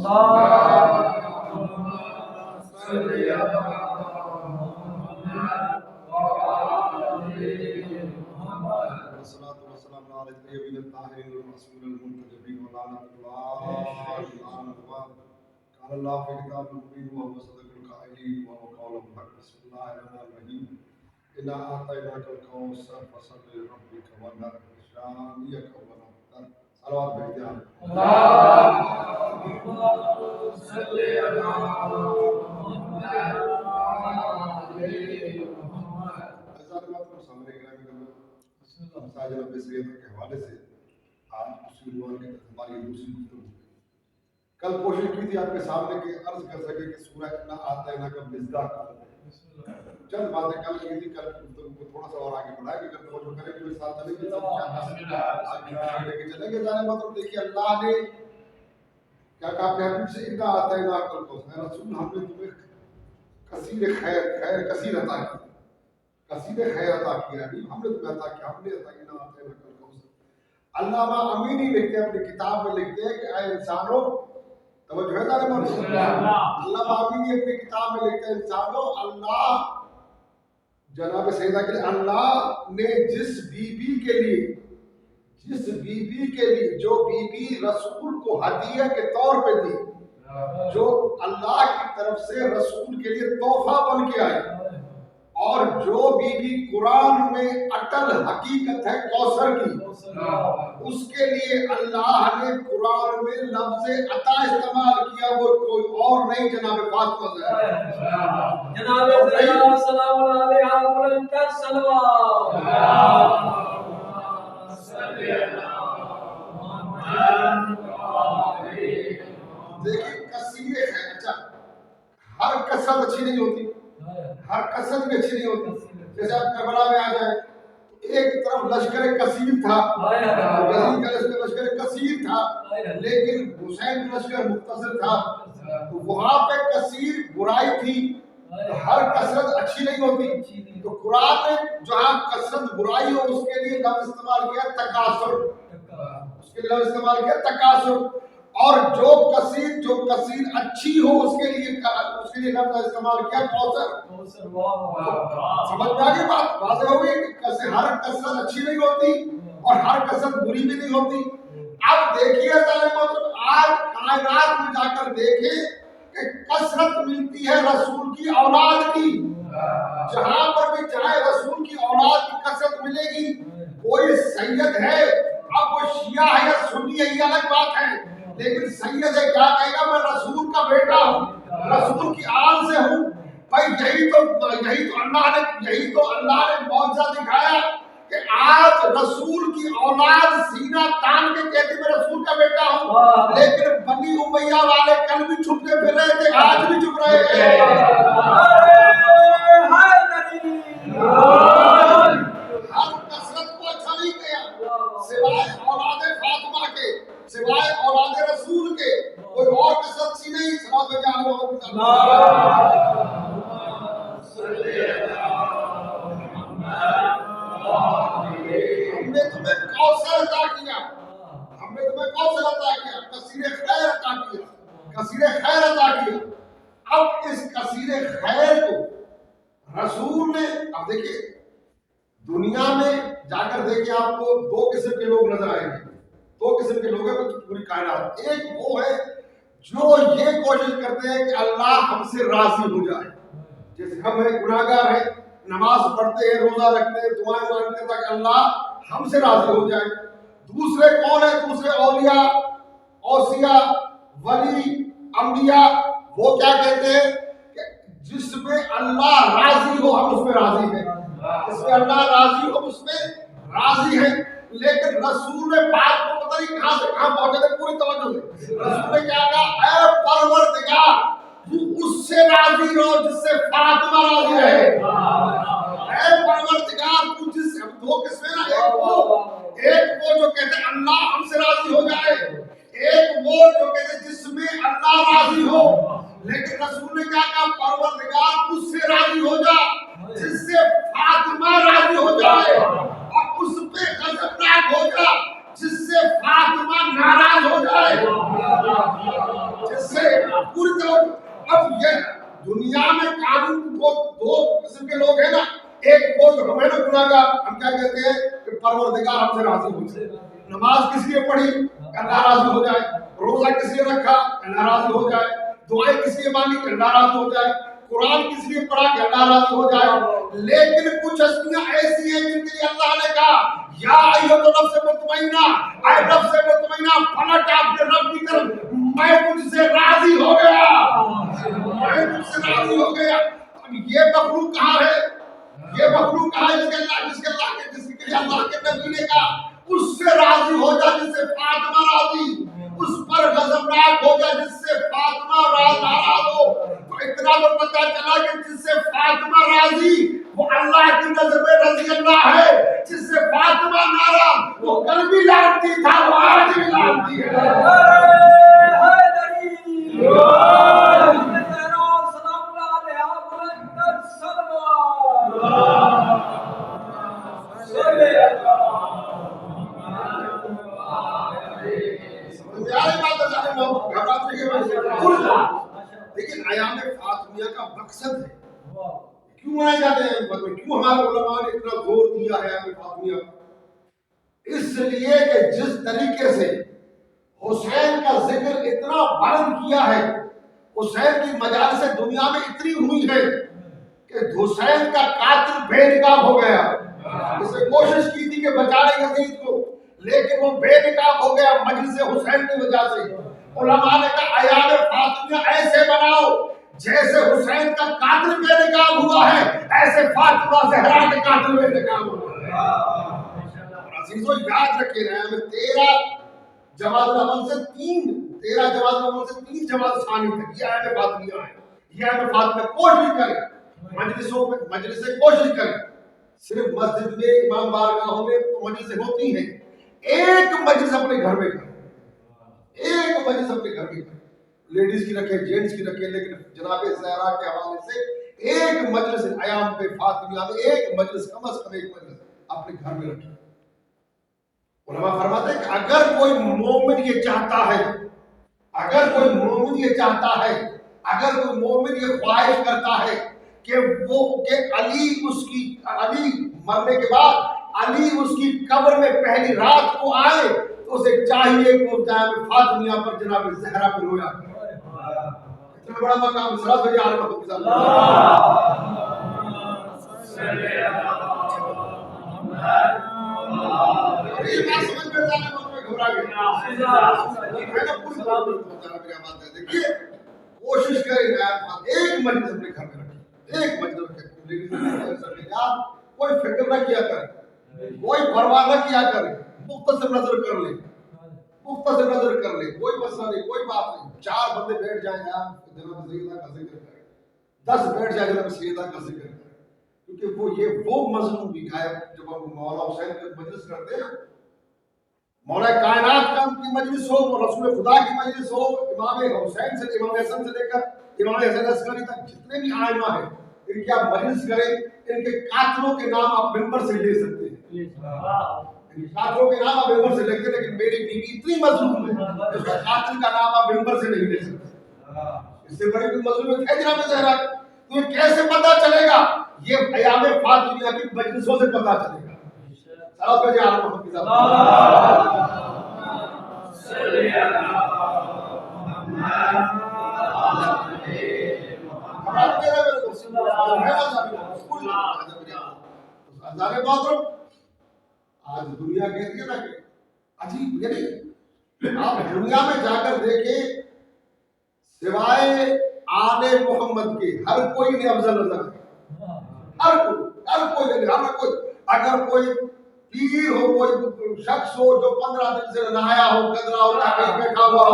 اللہ کے کتاب المبین محمد صدق القائلین وقول الحق بسم اللہ الرحمن الرحیم انا اعطیناک الکوثر فصل لربک وانحر شانئک وابتر صلوات بھیجتے ہیں اللہم صلی علی محمد عزیزان محترم سامنے گرامی مساجد رب سید کے حوالے سے آج اسی عنوان کے ہماری دوسری گفتگو کل کوشش کی تھی آپ کے سامنے کہ عرض کر سکے کہ سورہ انا اعطیناک کا مصداق چند باتیں کل کی تھی. کل گفتگو کو تھوڑا سا اور آگے بڑھائیں گے اگر توجہ کریں کہ ساتھ چلیں گے سب کیا لے کے چلیں گے. جانے مطلب دیکھیے اللہ نے کیا کہا اپنے حبیب سے انا اعطیناک الکوثر رسول ہم نے تمہیں کثیر خیر کثیر عطا کی کثیر خیر عطا کیا ہے ہم نے تمہیں عطا کیا ہم نے عطا کیا انا اعطیناک الکوثر. علامہ امینی لکھتے ہیں اپنی کتاب میں لکھتے ہیں کہ اے انسانوں توجہ ہے نا اللہ امینی اپنی کتاب میں لکھتے ہیں انسانوں اللہ جناب سیدہ کے لیے اللہ نے جس بی بی کے لیے جو بی بی رسول کو ہدیہ کے طور پہ دی جو اللہ کی طرف سے رسول کے لیے تحفہ بن کے آئی اور جو بی بی قرآن میں اٹل حقیقت ہے کوثر کی اس کے لیے اللہ نے قرآن میں لفظ عطا استعمال کیا وہ کوئی اور نہیں جناب فاطمہ زہرا جناب زہرا سلام علیہا بلند صلوات دیکھیں کثیر ہے. اچھا ہر کثرت اچھی نہیں ہوتی ہر کثرت بھی اچھی نہیں ہوتی. جیسے آپ کربلا میں آ جائیں ایک طرف لشکر کثیر تھا یزید کا لشکر کثیر تھا لیکن حسین کا لشکر مختصر تھا تو وہاں پہ کثیر برائی تھی تو ہر کثرت اچھی نہیں ہوتی. تو قرآن نے جہاں کثرت برائی ہو اس کے لیے لفظ استعمال کیا تکاثر اور جو کثیر اچھی ہو اس کے لیے لفظ استعمال کیا کوثر. سمجھ میں آ گئی بات واضح ہو گئی کہ ہر کثرت اچھی نہیں ہوتی اور ہر کثرت بری بھی نہیں ہوتی. اب دیکھیے آج کائنات میں جا کر دیکھیں کہ کثرت ملتی ہے رسول کی اولاد کی. جہاں پر بھی چاہے رسول کی اولاد کی کثرت ملے گی. کوئی سید ہے اب وہ شیعہ ہے یا سنی ہے یہ الگ بات ہے لیکن سید ہے کیا کہے گا میں رسول کا بیٹا ہوں رسول کی آل سے ہوں. بھائی یہی تو اللہ نے معجزہ دکھایا کہ آج رسول کی اولاد سینہ تان کے کہتی میں رسول کا بیٹا ہوں لیکن بنی امیہ والے کل بھی چھپتے پھر رہے تھے آج بھی چھپ رہے ہیں. ہر کثرت کو اچھا نہیں کیا سوائے اولاد فاطمہ کے سوائے اولاد رسول کے کوئی اور کثرت سی نہیں. صلوات بھیجا ہم نے تمہیں کوثر عطا کیا کثیر خیر عطا کیا. اب اس کثیر خیر کو رسول نے اب دیکھیے دنیا میں جا کر دیکھیں آپ کو دو قسم کے لوگ نظر آئیں گے. دو قسم کے لوگ ہیں پوری کائنات. ایک وہ ہے جو یہ کوشش کرتے ہیں کہ اللہ ہم سے راضی ہو جائے. جیسے ہم ہیں گناہگار ہیں نماز پڑھتے ہیں روزہ رکھتے ہیں دعائیں مانگتے ہیں تاکہ اللہ ہم سے راضی ہو جائے. دوسرے کون ہے دوسرے اولیاء اوصیاء ولی انبیاء وہ کیا کہتے ہیں کہ جس میں اللہ راضی ہو ہم اس میں راضی ہیں جس میں اللہ راضی ہو اس میں راضی ہیں. لیکن رسول نے بات کو پتہ نہیں کہاں سے کہاں پہنچے تھے پوری توجہ سے. رسول نے کیا کہا اے پروردگار تو اس سے راضی رہو جس سے فاطمہ راضی رہے. اے پروردگار تو جس دو قسمیں نا ایک وہ جو کہتے ہیں اللہ ہم سے راضی ہو جائے ایک وہ جو کہتے ہیں جس میں اللہ راضی ہو. لیکن رسول نے کیا کہا پروردگار تجھ سے راضی ہو جا جس سے فاطمہ راضی ہو جائے اور اس پہ غضبناک ہو جا جس سے فاطمہ ناراض ہو جائے. جس سے پوری طرح اب یہ دنیا میں قانون کو دو قسم کے لوگ ہیں نا، ایک وہ جو ہمیں نا گناہگار، ہم کیا کہتے ہیں کہ پروردگار ہم سے راضی ہو جائے، نماز کس لیے پڑھی اللہ راضی ہو جائے، روزہ کس لیے رکھا اللہ راضی ہو جائے، دعائیں کس لیے مانگی اللہ راضی ہو جائے، قرآن کس لیے پڑھا کہ اللہ راضی ہو جائے۔ لیکن کچھ ہستیاں ایسی ہیں جن کے لیے اللہ نے کہا یا ایھا نفس مطمئنہ، اے نفس مطمئنہ پلٹ اپنے رب کی طرف، میں تجھ سے راضی ہو گیا، میں تجھ سے راضی ہو گیا۔ اب یہ مخلوق کہاں ہے؟ یہ مخلوق کہاں ہے جس کے لیے اللہ کے نبی نے کہا اس سے راضی ہو جا جس سے فاطمہ راضی، اس پر غضبناک ہو جا جس سے فاطمہ ناراض ہو۔ تو اتنا تو پتہ چلا کہ جس سے فاطمہ راضی وہ اللہ کی نظر میں رضی اللہ ہے، جس سے فاطمہ ناراض وہ کل بھی لعنتی تھا وہ آج بھی لعنتی ہے۔ لیکن ایام فاطمیہ کا مقصد ہے، کیوں منائے جاتے ہیں؟ کیوں ہمارے علماء نے اتنا زور دیا ہے ایام فاطمیہ؟ اس لیے کہ جس طریقے سے حسین کا ذکر اتنا بلند کیا ہے، حسین کی مجالس دنیا میں اتنی ہوئی ہے کہ حسین کا قاتل بے نقاب ہو گیا۔ اس نے کوشش کی تھی کہ بچائے یزید کو، لیکن وہ بے نقاب ہو گیا مجلس حسین کی وجہ سے۔ علماء نے کہا ایام فاطمیہ ایسے بناؤ جیسے حسین کا قاتل بے نقاب ہوا ہے، ایسے فاطمہ زہرا کا قاتل بے نقاب ہوا ہے۔ عزیزو یاد رکھے رہے ہمیں 13 جماعت الاول سے 3 جماعت ثانی تک یہ ایام فاطمیہ ہے۔ یہ ایام فاطمیہ کوشش کریں مجلسوں میں، مجلس سے کوشش کریں، صرف مسجد میں امام بارگاہوں میں مجلسیں ہوتی ہیں، ایک مجلس اپنے گھر میں کریں، ایک مجلس اپنے گھر میں کریں، لیڈیز کی رکھیں جینٹس کی رکھیں، لیکن جناب زہرا کے حوالے سے ایک مجلس ایام فاطمیہ میں ایک مجلس، کم از کم ایک مجلس اپنے گھر میں رکھیں۔ علماء فرماتے ہیں کہ اگر کوئی مومن یہ چاہتا ہے، اگر کوئی مومن یہ چاہتا ہے، اگر کوئی مومن یہ خواہش کرتا ہے کہ وہ کہ علی مرنے کے بعد علی اس کی قبر میں پہلی رات کو آئے، تو اسے چاہیے کہ وہ فاطمیہ پر جناب زہرا پہ رویا کرے۔ اتنا بڑا مقام صلاۃ بھائی عالم محمد صلی یہ بات سمجھ میں جانے میں گھبرا گیا۔ دیکھیے کوشش کریں ایک مجلس اپنے گھر میں رکھیں، ایک مجلس رکھیں، کوئی فکر نہ کیا کرے، کوئی پرواہ نہ کیا کرے، مختصر نظر کر لیں، مختصر نظر کر لیں، کوئی مسئلہ نہیں، کوئی بات نہیں۔ 4 بندے بیٹھ جائیں یار جناب سیدہ کا ذکر کریں، 10 بیٹھ جائیں جناب سیدہ کا ذکر کریں، کیونکہ وہ مظلوم بھی غائب جب ہم مولا حسین کا مجلس کرتے ہیں، مولا کائنات کا ان کی مجلس ہو، رسول خدا کی مجلس ہو، امام حسین سے امام حسن سے لے کر امام حسن عسکری تک جتنے بھی آئمہ ہیں ان کی آپ مجلس کریں، ان کے قاتلوں کے نام آپ ممبر سے لے سکتے ہیں، قاتلوں کے نام آپ ممبر سے لکھتے ہیں، لیکن میری بیوی اتنی مظلوم ہے اس کا قاتل کا نام آپ ممبر سے نہیں لے سکتے۔ اس سے بڑی کوئی مظلومیت ہے جناب زہرا؟ تمہیں کیسے پتا چلے گا؟ یہ ایام فاطمیہ کی مجلسوں سے پتا چلے گا۔ صلوات بھیجیں عالم محمد کی آج دنیا کہتی ہے نا کہ عجیب، یعنی آپ دنیا میں جا کر دیکھیں سوائے آل محمد کے ہر کوئی نے افضل نظر ہے، ہر کوئی اگر کوئی پیر ہو، کوئی شخص ہو جو 15 دن سے نہایا ہو، گدرا ہو، بیٹھا ہوا ہو،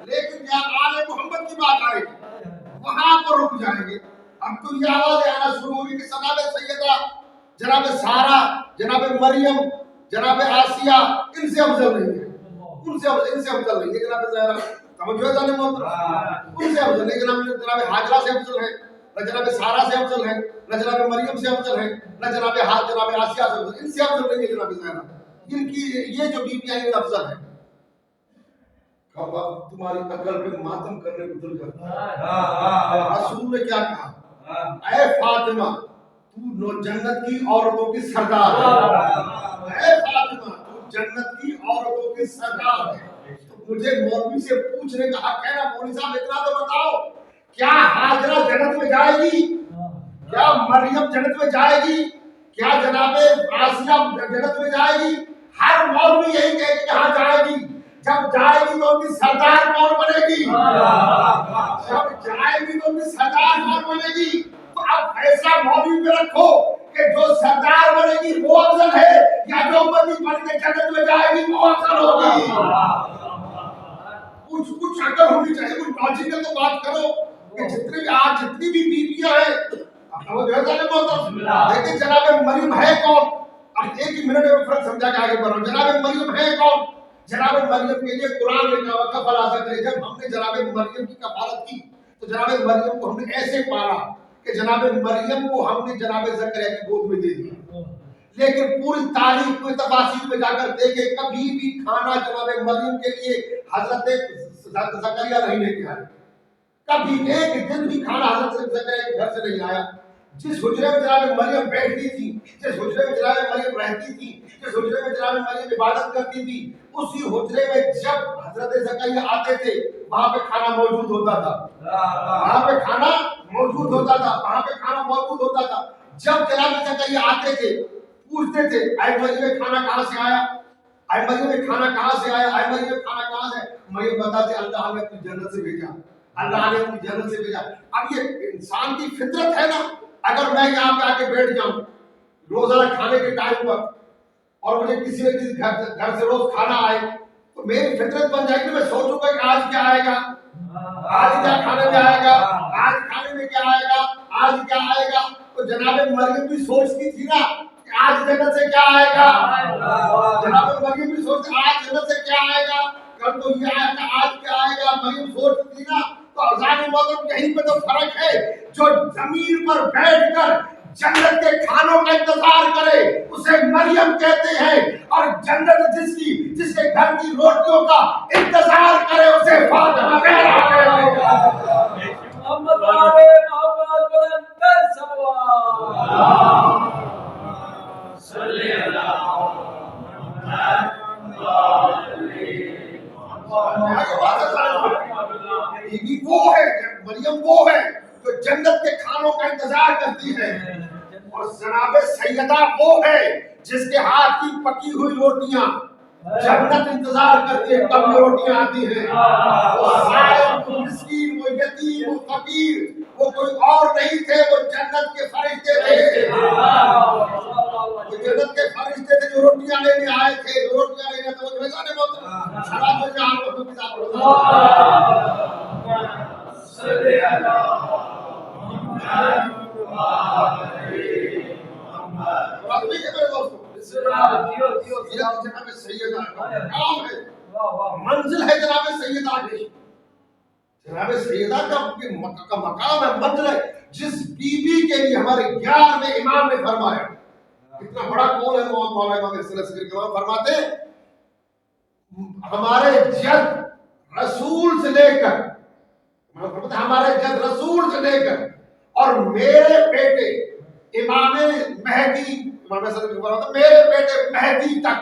لیکن جب آل محمد کی بات آئے گی وہاں پر رک جائیں گے۔ اب تو یہ آوازیں آنا شروع ہوئی کہ جناب سیدہ، جناب سارہ، جناب مریم، جناب آسیہ ان سے افضل نہیں ہے، ان سے افضل نہیں ہے جناب زہرا، توجہ ہے جانے محترم، ان سے افضل نہیں، جناب حاجرہ سے افضل ہے، نہ جناب سارا سے افضل ہے، نہ جناب مریم سے افضل ہے، نہ جناب آسیہ سے افضل، ان سے افضل نہیں ہے جناب زینب، ان کی یہ جو بیویاں ہیں افضل ہیں. تمہاری عقل پہ ماتم کرنے کو دل کرتا ہے. رسول نے کیا کہا؟ اے فاطمہ تو جنت کی عورتوں کی سردار ہے. اے فاطمہ تو جنت کی عورتوں کی سردار ہے. تو مجھے مولوی سے پوچھنے کا حق ہے نا، مولوی صاحب اتنا تو بتاؤ، کیا ہاجرہ جنت میں جائے گی؟ کیا مریم جنت میں جائے گی؟ کیا جناب آسیہ جنت میں جائے گی؟ ہر مولوی یہی کہے کہ کہاں جائے گی. جب جائے گی تو ان کی سردار کون بنے گی؟ جب جائے گی تو ان کی سردار کون بنے گی؟ تو اب ایسا مولوی پہ رکھو کہ جو سردار بنے گی وہ افضل ہے، یا جو امتی بن کے جنت میں جائے گی وہ افضل ہوگی. کچھ عقل ہونی چاہیے، کچھ لاجیکل تو بات کرو کہ جتنی بھی بیویاں ہیں، لیکن جناب مریم ہے کون؟ اب ایک ہی منٹ میں فرق سمجھا کے آگے بڑھ رہا ہوں. جناب مریم ہے کون؟ جناب مریم کے لیے قرآن نے کہا کفلا ذکر. جب ہم نے جناب مریم کی کفالت کی تو جناب مریم کو ہم نے ایسے پالا کہ جناب مریم کو ہم نے جناب زکریا کی گود میں دے دیا. لیکن پوری تاریخ میں تفاصیل میں جا کر دیکھے کبھی بھی کھانا جناب مریم کے لیے حضرت زکریا نہیں لے کے آئے. کبھی ایک دن بھی کھانا حضرت زکریا کے گھر سے نہیں آیا. جس حجرے میں جناب مریم بیٹھتی تھی، جس حجرے میں جناب مریم رہتی تھی، جس حجرے میں جناب مریم عبادت کرتی تھی، اسی حجرے میں جب حضرت زکریا آتے تھے وہاں پہ کھانا موجود ہوتا تھا. وہاں پہ کھانا موجود ہوتا تھا. وہاں پہ کھانا موجود ہوتا تھا. جب جناب زکریا آتے تھے پوچھتے تھے اے مریم کھانا کہاں سے آیا؟ اے مریم کھانا کہاں سے آیا؟ اے مریم کھانا کہاں سے؟ مریم بتاتے اللہ نے اپنی جنت سے بھیجا، اللہ نے اپنی جنت سے بھیجا. اب یہ انسان کی فطرت ہے نا. اگر میں یہاں پہ آ کے بیٹھ جاؤں روزانہ کھانے کے ٹائم پر اور مجھے کسی نہ کسی گھر سے روز کھانا آئے تو میری فطرت بن جائے گی. میں سوچوں گا کہ آج کیا آئے گا، آج کیا کھانے میں آئے گا، آج کھانے میں کیا آئے گا، آج کیا آئے گا. تو جناب مریم بھی سوچتی تھی نا کہ آج جنت سے کیا آئے گا. جناب مریم بھی سوچتی آج جنت سے کیا آئے گا، کل تو یہ آیا تھا آج کیا آئے گا. مریم سوچتی تھی نا. تو اذان موسم یہیں پہ تو فرق ہے. جو زمین پر بیٹھ کر جنت کے کھانوں کا انتظار کرے اسے مریم کہتے ہیں، اور جنت جس کے گھر کی روٹیوں کا انتظار کرے اسے فاطمہ کہتے ہیں. محمد والے محمد بلند صلوات صلی اللہ وہ ہے مریم، وہ ہے جو جنت کے کھانوں کا انتظار کرتی ہے. اور جناب سیدہ وہ ہے جس کے ہاتھ کی پکی ہوئی روٹیاں جنت انتظار کرتی ہے کب یہ روٹیاں آتی ہیں. وہ ظالم، وہ مسکین، وہ یتیم، وہ فقیر وہ کوئی اور نہیں تھے، وہ جنت کے فرشتے تھے. وہ جنت کے فرشتے تھے جو روٹیاں لینے آئے تھے، جو روٹیاں لینے تھے. وہ جانے بہت شراب میں جہاں کو کتاب صلی اللہ منزل ہے جناب سیدہ کی. جناب سیدہ کا مقام ہے، منزل ہے. جس بی بی کے لیے ہمارے 11ویں امام نے فرمایا، اتنا بڑا قول ہے مولانا امام احسن فرماتے ہیں ہمارے جد رسول سے لے کر، ہمارے جد رسول سے لے کر اور میرے بیٹے امام مہدی، میرے بیٹے مہدی تک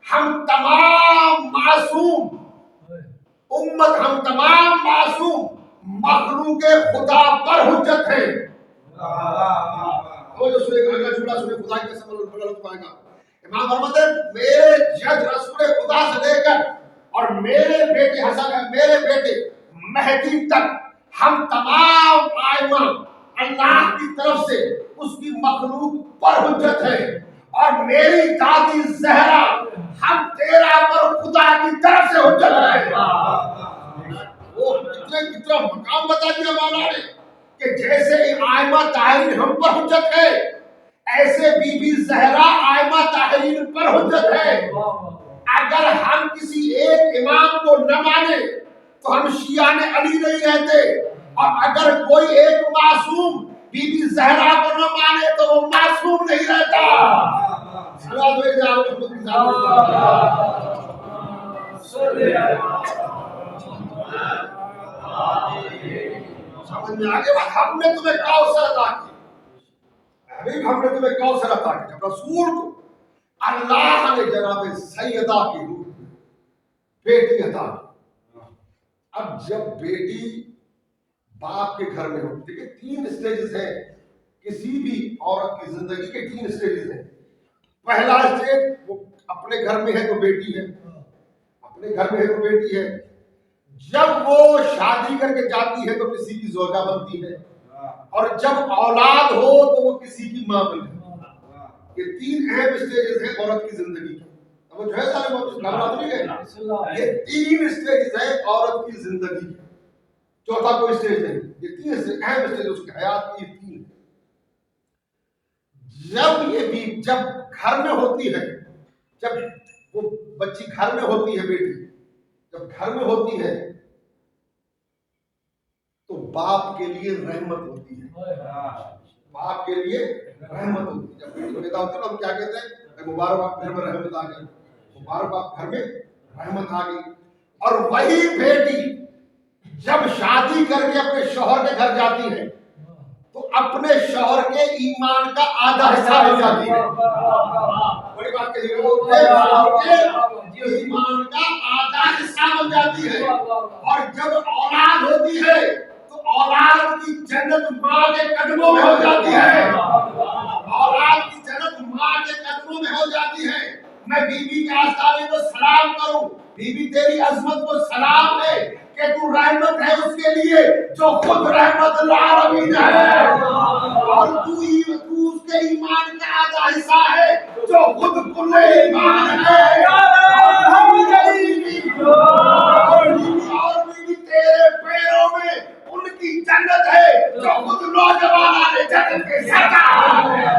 ہم تمام معصوم امت، ہم تمام معصوم مخلوق خدا پر حجت ہے. وہ جو سنے اگلا جملہ سنے خدا کی قسم اللہ پائے گا. امام فرماتے ہیں میرے جد رسول خدا سے لے کر اور میرے بیٹے حسن، میرے بیٹے مہدی تک ہم تمام آئمہ اللہ کی طرف سے اس کی مخلوق پر حجت ہے. اور میری دادی زہرا ہم تیرا پر خدا کی طرف سے حجت ہے. وہ کتنا مقام بتا دیا مولا نے کہ جیسے آئمہ طاہرین ہم پر حجت ہے، ایسے بی بی زہرا آئمہ طاہرین پر حجت ہے. اگر ہم کسی ایک امام کو نہ مانے تو ہم شیعان علی نہیں رہتے. اور اگر کوئی ایک معصوم بی بی زہرا کو نہ مانے تو وہ معصوم نہیں رہتا. سلام بھیجا آپ کو سمجھ میں آگے بات. ہم نے تمہیں کوثر عطا کی. حبیب ہم نے تمہیں کوثر عطا کی. جب رسول کو اللہ نے جناب سیدہ کی روح میں بیٹی عطا کی. اب جب بیٹی باپ کے گھر میں ہوتی ہے, 3 اسٹیجز ہیں کسی بھی عورت کی زندگی کے. 3 اسٹیجز ہیں. پہلا اسٹیج وہ اپنے گھر میں ہے تو بیٹی ہے, اپنے گھر میں ہے تو بیٹی ہے. جب وہ شادی کر کے جاتی ہے تو کسی کی زوجہ بنتی ہے, اور جب اولاد ہو تو وہ کسی کی ماں بنتی ہے. یہ 3 اہم اسٹیجز ہیں عورت کی زندگی کے. اب وہ جو ہے یہ 3 اسٹیجز ہیں عورت کی زندگی کے. چوتھا کوئی اسٹیج نہیں. یہ 3 اہم اسٹیج اس کی حیات کی 3. جب گھر میں ہوتی ہے, جب وہ بچی گھر میں ہوتی ہے, بیٹی جب گھر میں ہوتی ہے تو باپ کے لیے رحمت ہوتی ہے. باپ کے لیے رحمت ہوتی ہے. جب بیٹی پیدا ہوتی ہے تو ہم کیا کہتے ہیں, مبارک باپ گھر میں رحمت آ گئی, مبارک باپ گھر میں رحمت آ گئی. اور وہی بیٹی جب شادی کر کے اپنے شوہر کے گھر جاتی ہے تو اپنے شوہر کے ایمان کا آدھا حصہ بن جاتی ہے. بڑی بات کہی ہے, شوہر کے ایمان کا آدھا حصہ بن جاتی ہے. اور جب اولاد ہوتی ہے تو اولاد کی جنت ماں کے قدموں میں ہو جاتی ہے. اولاد کی جنت ماں کے قدموں میں ہو جاتی ہے. میں بی بی کے آستانے کو سلام کروں, بی بی تیری عظمت کو سلام ہے کہ تو رحمت ہے اس کے لیے جو خود رحمت العالمین ہے, اور تو اس کے ایمان کا آدھا حصہ ہے جو خود کل ایمان ہے. اور بیوی تیرے پیروں میں ان کی جنت ہے جو خود نوجوانان جنت کے سردار ہے.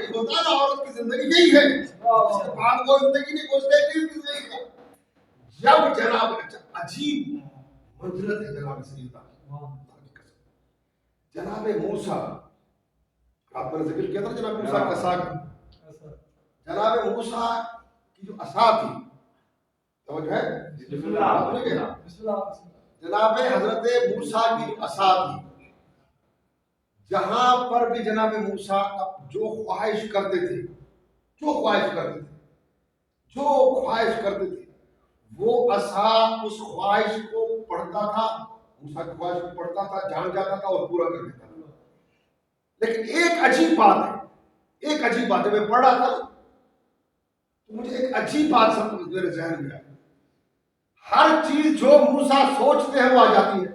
ہوتا نا عورت کی زندگی یہی ہے. اس کے بعد وہ زندگی نہیں گزرے گی زندگی کا. جب جناب عجیب منزلت ہے جناب سیدہ جناب موسیٰ, آپ نے ذکر کیا تھا جناب موسیٰ کا عصا کا. جناب موسیٰ کی جو عصا تھی, توجہ ہے, جناب حضرت موسیٰ کی جو عصا تھی, جہاں پر بھی جناب موسیٰ جو خواہش کرتے تھے وہ عصا اس خواہش کو پڑھتا تھا, موسیٰ کی خواہش کو پڑھتا تھا, جان جاتا تھا اور پورا کر دیتا تھا. لیکن ایک عجیب بات جب میں پڑھ رہا تھا تو مجھے ایک عجیب بات سب میرے ذہن میں آئی. ہر چیز جو موسیٰ سوچتے ہیں وہ آ جاتی ہے.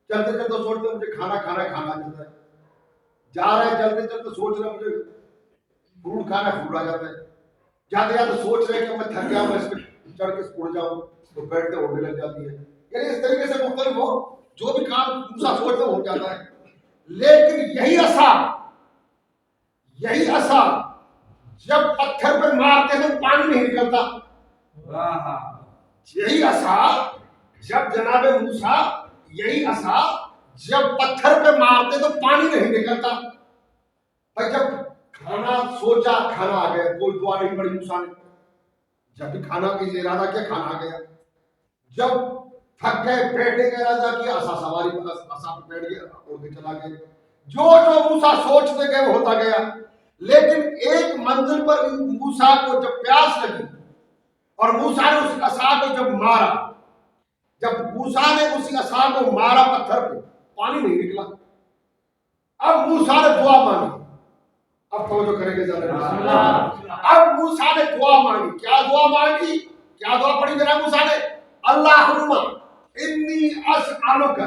چلتے چلتے سوچتے ہیں مجھے کھانا آ جاتا ہے. جا رہے ہیں چلتے چلتے سوچ رہے ہیں مجھے فروٹ کھانا آ جاتا ہے. جاتے سوچ رہے ہیں کہ میں تھک گیا, میں اس پہ چڑھ کے اڑ جاؤں, تو بیٹھتے ہونے لگ جاتی ہے. یعنی اس طریقے سے مختلف ہو جو بھی کام موسیٰ سوچتے ہو جاتا ہے. لیکن یہی عصا جب پتھر پہ مارتے ہیں تو پانی نہیں نکلتا. یہی عصا جب جناب موسیٰ جب پتھر پہ مارتے تو پانی نہیں نکلتا. پر جب کھانا سوچا, کھانا آ گیا, کوئی دعا نہیں پڑی موسیٰ نے. جب بھی کھانا کا ارادہ کیا, کھانا آ گیا. جب تھک گئے, بیٹھنے کا ارادہ کیا, عصا سواری عصا پہ بیٹھ گیا, اڑ کے چلا گیا. جو موسیٰ سوچتے گئے وہ ہوتا گیا. لیکن ایک منزل پر موسیٰ کو جب پیاس لگی اور موسیٰ نے اس عصا کو جب مارا, جب موسیٰ نے اسی عصا کو مارا پتھر پہ, پانی نہیں نکلا. اب موسیٰ نے دعا مانگی. اب توجہ کریں گے ذرا. اب موسیٰ نے دعا مانگی. کیا دعا مانگی, کیا دعا پڑھی جناب موسیٰ نے؟ اللہم انی اسألک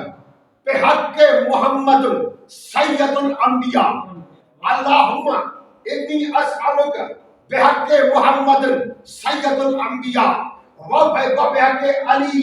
بحق محمد سید الانبیاء. اللہم انی اسألک بحق محمد سید الانبیاء و بحق علی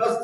10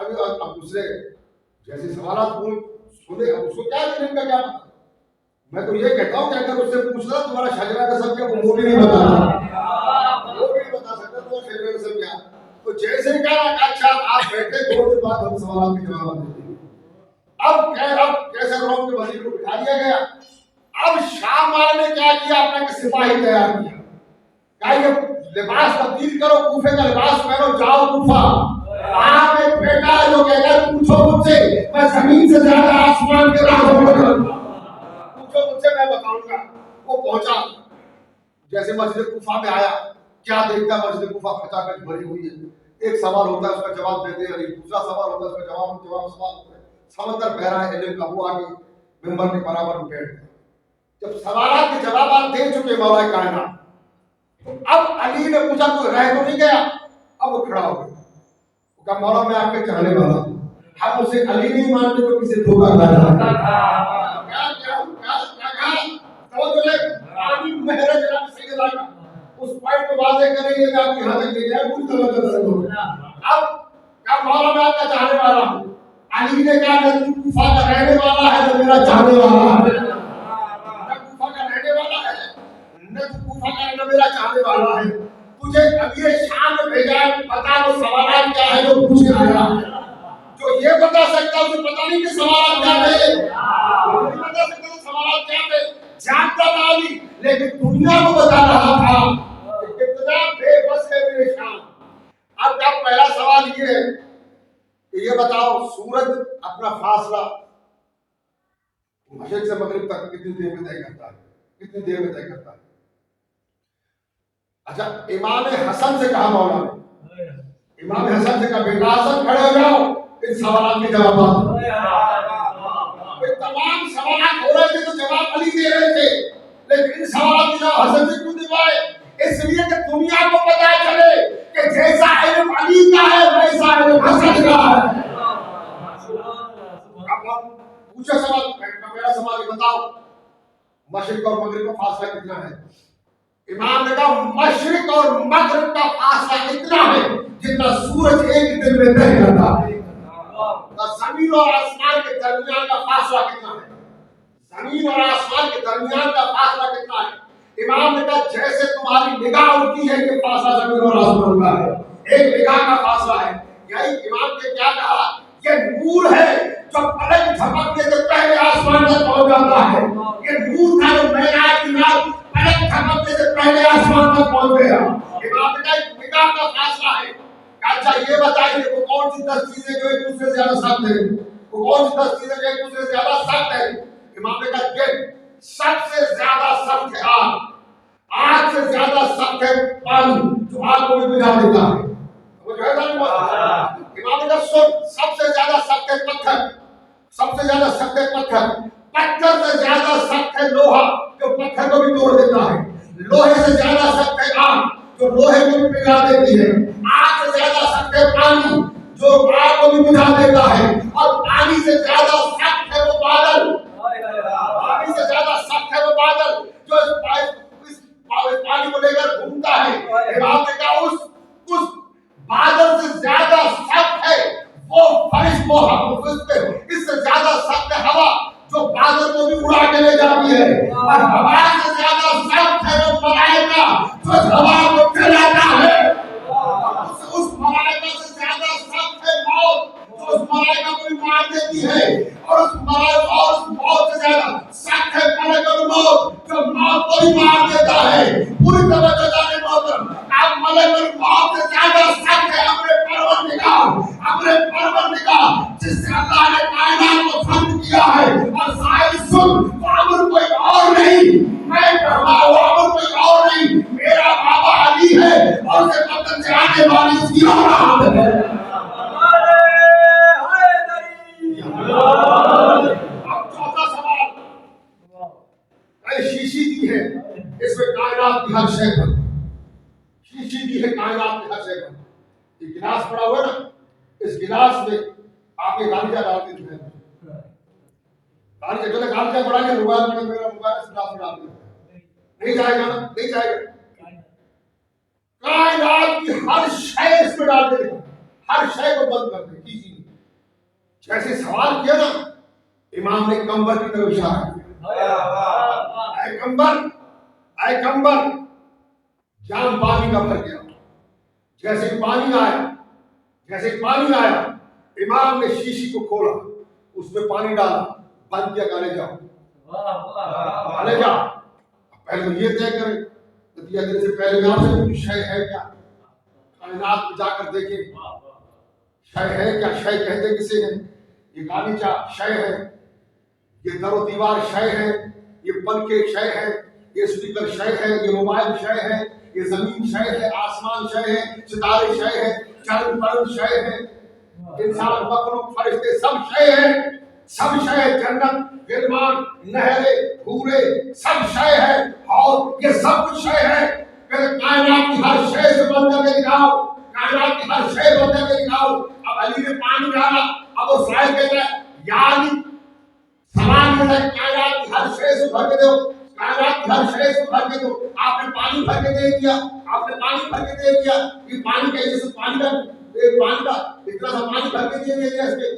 اب دوسرے جیسے سوالات سنے، اب اس کو کیا علم کا کیا پتا؟ میں تو یہ کہتا ہوں کہ اگر اس سے پوچھنا تمہارا شجرہ کا سب کیا، وہ بھی نہیں بتا رہا، وہ بھی نہیں بتا سکتا تمہارا شجرہ کا سب کیا. تو جیسے کہا اچھا آپ بیٹھے، 2 دن بعد ہم سوالات کے جواب دیتے ہیں. اب کیسے روم کے وزیر کو بٹھا دیا گیا. اب شام والے نے کیا کیا، اپنا کہ سپاہی تیار کیا، کہا یہ لباس تبدیل کرو، کوفے کا لباس پہنو، جاؤ کوفہ. وہاں پہ ایک بیٹا ہے جو کہتا ہے پوچھو مجھ سے، میں زمین سے زیادہ آسمان کے راز پوچھو مجھ سے، میں بتاؤں گا. وہ پہنچا، جیسے مسجد کوفہ میں آیا، کیا دیکھتا ہے مسجد کوفہ کھچا کھچ بھری ہوئی ہے. ایک سوال ہوتا ہے اس کا جواب دیتے ہیں، دوسرا سوال ہوتا ہے اس کا جواب سوال ہوتا ہے. سمندر بہ رہا ہے علم کا. وہ آگے ممبر کے برابر بیٹھ گئے. جب سوالات کے جوابات دے چکے مولا کائنات، تو اب علی نے پوچھا کوئی رہ تو نہیں گیا. اب وہ کھڑا ہو گیا، وہ کہا مولا میں آپ کے چاہنے والا ہوں. ہم اسے علی نہیں مانتے تو کسی دھوکہ کھا جاتا. اس پوائنٹ کو واضح کریں گے کہ آپ کی حالت لے جائے کچھ توجہ ضرور. اب کہا مولا میں آپ کا چاہنے والا ہوں. علی نے کہا کہ تو کوفہ کا رہنے والا ہے تو میرا چاہنے والا ہے. نہ کوفہ کا رہنے والا ہے، نہ تو کوفہ کا میرا چاہنے والا ہے. تجھے امیر شام میں بھیجا ہے، بتا وہ سوالات کیا ہے جو پوچھ آیا. جو یہ بتا سکتا اسے پتا نہیں کہ سوالات کیا تھے، نہیں بتا سکتا سوالات کیا تھے. جانتا تھا علی، لیکن دنیا کو بتا رہا تھا کہ کتنا بے بس ہے میرے شام. اب کا پہلا سوال یہ ہے کہ یہ بتاؤ سورج اپنا فاصلہ مشرق سے مغرب تک کتنی دیر میں طے کرتا ہے، کتنی دیر میں طے کرتا ہے. اچھا امام حسن سے کہا مولا نے، امام حسن سے کہا بیٹا حسن کھڑے ہو جاؤ، ان سوالات کے جوابات. تمام سوالات ہو رہے تھے تو جواب علی دے رہے تھے، لیکن ان سوالات کے جواب حسن سے کیوں دلوائے؟ اس لیے کہ دنیا کو پتا چلے کہ جیسا علم علی کا ہے ویسا علم حسن کا ہے. اب ہم پوچھا سوال، میرا سوال یہ بتاؤ مشرق اور مغرب کا فاصلہ کتنا ہے؟ امام نے کہا مشرق اور مغرب کا فاصلہ اتنا ہے جتنا سورج ایک دن میں طے کرتا ہے. زمین اور آسمان کے درمیان کا فاصلہ کتنا ہے؟ زمین اور آسمان کے درمیان کا فاصلہ کتنا ہے؟ امام نے کہا جیسے تمہاری نگاہ اڑتی ہے یہ فاصلہ زمین اور آسمان کا ہے، ایک نگاہ کا فاصلہ ہے. یعنی امام نے کیا کہا، یہ نور ہے جو پلک جھپکنے سے پہلے آسمان تک پہنچ جاتا ہے. یہ نور تھا جو معراج کی رات پلک جھپکنے سے پہلے آسمان تک پہنچ گیا. امام نے کہا ایک نگاہ کا فاصلہ ہے. اچھا یہ بتائیے وہ کون سی 10 چیزیں جو ایک دوسرے سے زیادہ سخت ہیں؟ وہ کون سی 10 چیزیں جو ایک دوسرے سے زیادہ سخت ہیں؟ امام نے کہا کہ سب سے زیادہ سخت ہے آگ، آگ سے زیادہ سخت ہے پانی جو آگ کو بھی بجھا دیتا ہے. وہ جو ہے نا امام نے کہا سن، سب سے زیادہ سخت ہے پتھر، سب سے زیادہ سخت ہے پتھر. پتھر سے زیادہ سخت ہے لوہا جو پتھر کو بھی توڑ دیتا ہے. لوہے سے زیادہ سخت ہے آگ جو لوہے کو بھی پگھلا دیتی ہے. آگ سے زیادہ سخت ہے پانی جو آگ کو بھی بجھا دیتا ہے. اور پانی سے زیادہ سخت ہے وہ بادل، پانی سے زیادہ سخت ہے وہ بادل جو اس پانی کو لے کر گھومتا ہے. امام نے کہا اس بادل سے زیادہ سخت ہے وہ فرش کو، اس سے زیادہ سخت ہے ہوا جو بادل کو بھی اڑا کے لے جاتی ہے. اور ہوا سے زیادہ سخت ہے وہ ملائکہ جو ہوا کو پھیلاتا ہے. اس ملائکہ سے زیادہ سخت ہے موت جو اس ملائکہ کو بھی مار دیتی ہے. اور اس موت سے زیادہ سخت ہے ملک الموت جو موت کو بھی مار دیتا ہے. پوری توجہ جانے محترم، اب ملک الموت سے زیادہ سخت ہے امر پروردگار جس سے اللہ نے کائنات کو خلق کیا ہے. اور سائل سن، وہ امر کوئی اور نہیں، میں کہا وہ امر کوئی اور نہیں، میرا بابا علی ہے اور اسے قتل سے آنے والی اس کی اولاد ہے. اب چوتھا سوال، شیشی دی ہے اس میں کائنات کی ہر شے پر، شیشی دی ہے کائنات کی ہر شے پر. یہ گلاس پڑا ہوا ہے نا، اس گلاس میں آپ یہ غالجہ ڈال کے دکھائیں، غالجہ جو ہے غالجہ پڑا کے موبائل میں میرا موبائل اس گلاس میں ڈال کے نہیں جائے گا نا، نہیں جائے گا. کائنات کی ہر شے اس میں ڈال کے دکھائیں، ہر شے کو بند کر دیں. جیسے سوال کیا نا امام نے کمبر کی طرف اشارہ کیا، اے کمبر، اے کمبر، جام پانی کا بھر گیا۔ جیسے پانی آیا، جیسے پانی آیا، امام نے شیشی کو کھولا، اس میں پانی ڈالا، بند کیا، کہا لے جاؤ، لے جا۔ پہلے تو یہ طے کرے، نتیجہ دینے سے پہلے میں آپ سے کوئی شے ہے کیا؟ کائنات میں جا کر دیکھیں شے ہے کیا؟ شے کہتے کسے ہیں؟ یہ گالیچا شے ہے، یہ در و دیوار شے ہے، یہ پنکھے شے ہے، یہ اسپیکر شے ہے، یہ موبائل شے ہے، یہ زمین شے ہے، آسمان شے ہے، ستارے شے ہے، چاند پرند شے ہے، انسان مخلوق فرشتے سب شے ہے، سب شے ہے، جنت غلمان نہریں حورے سب شے ہے، اور یہ سب کچھ شے ہے۔ پھر کائنات کی ہر شے سے بن کر کے دکھاؤ، کائنات کی ہر شے بن کر کے دکھاؤ۔ اب علی نے پانی ڈالا، اب وہ سائل کہتا ہے یا علی، سوال یہ ہے کائنات کی ہر شے سے بھر کے دو، کائنات کی ہر شے سے بھر کے دو۔ آپ نے پانی بھر کے دے دیا، آپ نے پانی بھر کے دے دیا، یہ پانی کا یہ پانی کا پانی کا اتنا سا پانی بھر کے دے دیا، اس میں